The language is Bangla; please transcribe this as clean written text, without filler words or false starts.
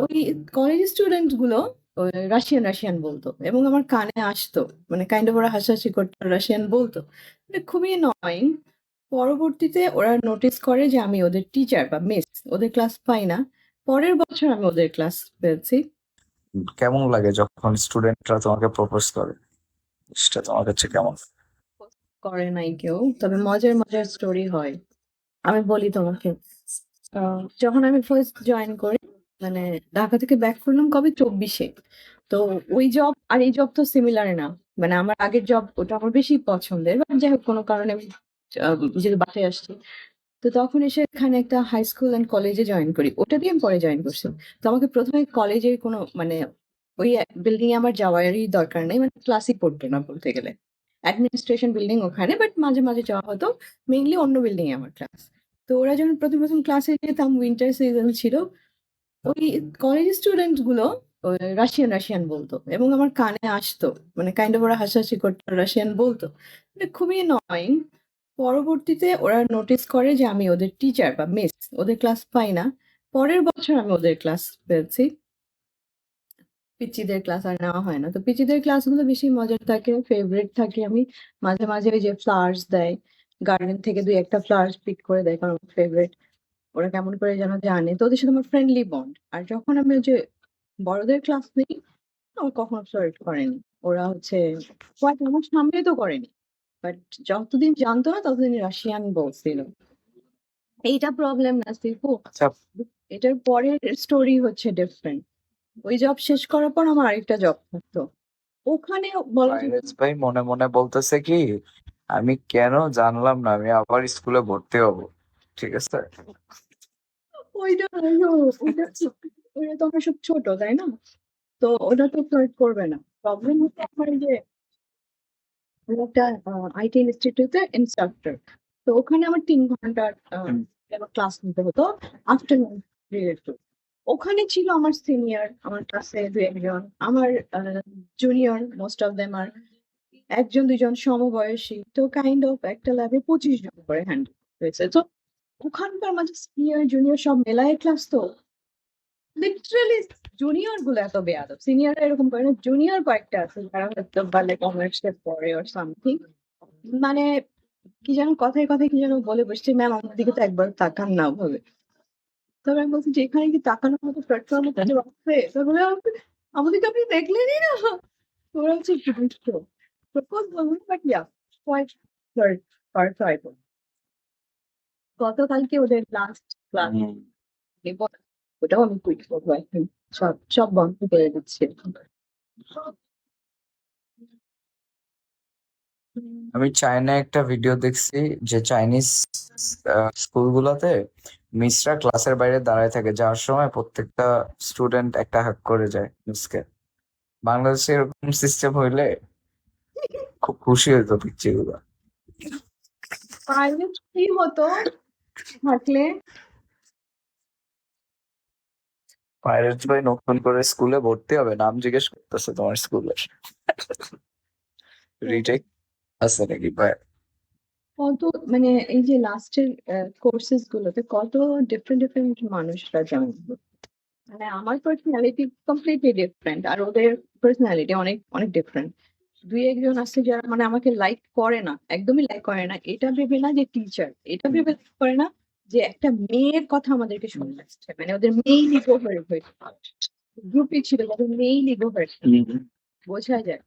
ওই কলেজ স্টুডেন্ট গুলো রাশিয়ান রাশিয়ান বলতো এবং আমার কানে আসতো। মানে কাইন্ড অফ ওরা হাসাহাসি করতো, রাশিয়ান বলতো। মানে খুবই অ্যানয়িং। পরবর্তীতে ওরা নোটিস করে যে আমি ওদের টিচার বা মিস, ওদের ক্লাস পাই না। পরের বছর আমি ওদের ক্লাস পেয়েছি। কেমন লাগে যখন স্টুডেন্টরা তোমাকে প্রপোজ করে? সেটা তোমার কাছে কেমন? করে নাই কেউ, তবে মজার মজার স্টোরি হয়। আমি বলি তোমাকে। যখন আমি ফার্স্ট জয়েন করি, মানে ঢাকা থেকে ব্যাক করলাম কবে 24-এ। তো ওই জব আর এই জব তো সিমিলার না। মানে আমার আগের জব ওটা আমার বেশি পছন্দের, বাট যাই হোক কোনো কারণে আমি যেহেতু বাসায় আসছি, তো তখন এসে এখানে একটা হাই স্কুল অ্যান্ড কলেজে জয়েন করি। ওটা দিয়ে আমি পরে জয়েন করছি। তো আমাকে প্রথমে কলেজের কোনো মানে ওই বিল্ডিং এ আমার যাওয়ারই দরকার নেই, মানে ক্লাসই পড়তো না বলতে গেলে। অ্যাডমিনিস্ট্রেশন বিল্ডিং ওখানে, বাট মাঝে মাঝে যাওয়া হতো। মেইনলি অন্য বিল্ডিং এ আমার ক্লাস। তো ওরা যখন প্রথম ক্লাসে যেতাম, উইন্টার সিজন ছিল, ওই কলেজ স্টুডেন্ট গুলো রাশিয়ান রাশিয়ান বলতো এবং আমার কানে আসতো। মানে কাইন্ড অফ ওরা হাসাহাসি করতো, রাশিয়ান বলতো। মানে খুবই অ্যানয়িং। পরবর্তীতে ওরা নোটিস করে যে আমি ওদের টিচার বা মিস, ওদের ক্লাস পাই না। পরের বছর আমি ওদের ক্লাস পেয়েছি। পিচ্চিদের ক্লাস আর নেওয়া হয় না। তো পিচ্চিদের ক্লাসগুলো বেশি মজার থাকে, ফেভারিট থাকি আমি। মাঝে মাঝে ওই যে ফ্লাওয়ার্স দেয়, গার্ডেন থেকে দুই একটা ফ্লাওয়ার্স পিক করে দেয়, কারণ ফেভারিট। ওরা কেমন করে যেন জানে, তো ওদের সাথে আমার ফ্রেন্ডলি বন্ড। আর যখন আমি ওই যে বড়দের ক্লাস নেই, আমার কখনো ফ্লার্ট করেনি। ওরা হচ্ছে কয়েক আমার সামনে তো করেনি, বাট যতদিন জানতো না ততদিন রাশিয়ান বলছিল। এইটা প্রবলেম না সিফু। আচ্ছা, এটার পরের স্টোরি হচ্ছে ডিফারেন্ট। ওই জব শেষ করার পর আমার আরেকটা জব থাকতো ওখানে। বলা যায় পাইরেটস ভাই মনে মনে বলতেছে কি, আমি কেন জানলাম না আমি আবার স্কুলে ভর্তি হব। ঠিক আছে। ওইটা ওইটা ওইটা তো আমরা সব ছোট, তাই না? তো ওটা তো ফ্লার্ট করবে না। প্রবলেম হচ্ছে আমার এই যে আমি একটা আইটি ইনস্টিটিউটে ইনস্ট্রাক্টর। তো ওখানে আমার 3 ঘন্টার ক্লাস নিতে হতো, আফটারনুন রিলেটেড। ওখানে ছিল আমার সিনিয়র, আমার ক্লাসে দু একজন, আমার junior, most of them are একজন দুজন সমবয়সী। তো কাইন্ড অফ একটা ল্যাবে 25 জন করে হ্যান্ডেল হয়েছে। তো ওখানকার মাঝে সিনিয়র জুনিয়র সব মেলায় ক্লাস। তো লিটারালি জুনিয়র গুলো এত বেয়াদব, সিনিয়ররা এরকম করে না। জুনিয়র কয়েকটা আছে যারা হয়তো বলে কমার্সে পড়ে ওর সামথিং। মানে কি যেন কথায় কথায় কি যেন বলে বসছে, ম্যাম আমার দিকে তো একবার তাকান না ওভাবে। তবে আমি বলছি যে এখানে কি তাকানোর মতো প্ল্যাটফর্ম আছে? তারপরে আমাদেরকে আপনি দেখলেনই না। তোরা হচ্ছে একটু দুষ্ট প্রপোজ বলবো না, বাট ইয়া কোয়াইট পারফেক্ট। গতকালকে ওদের লাস্ট ক্লাস, হুম। ওটাও আমি কুইট করবো এখন। সব সব বন্ধ করে দিচ্ছি এখন। আমি চায়নায় একটা ভিডিও দেখছি যে চাইনিজ স্কুলগুলোতে মিসরা ক্লাসের বাইরে দাঁড়ায় থাকে, যাওয়ার সময় প্রত্যেকটা স্টুডেন্ট একটা হাক করে যায় মিসকে। বাংলাদেশে এরকম সিস্টেম হইলে খুব খুশি হইতো পিচ্চিগুলো। প্রাইভেট কি হতো থাকলে? পাইরেটস ভাই নতুন করে স্কুলে ভর্তি হবে, নাম জিজ্ঞেস করতেছে তোমার স্কুলের। রিটেক আছে নাকি ভাই? কত মানে এই যে লাস্টের কোর্সেস গুলোতে কত ডিফারেন্ট ডিফারেন্ট মানুষরা জয়েন। মানে আমার পার্সোনালিটি কমপ্লিটলি ডিফারেন্ট, আর ওদের পার্সোনালিটি অনেক অনেক ডিফারেন্ট। দুই একজন আছে যারা মানে আমাকে লাইক করে না, একদমই লাইক করে না। এটা ভেবে না যে টিচার, এটা ভেবে like করে না যে একটা মেয়ের কথা আমাদেরকে শুনে আসছে। মানে ওদের মেইন ইগো হার্ট হয়েছে। গ্রুপে ছিল যাদের মেইন ইগো হার্ট, বোঝা যায়।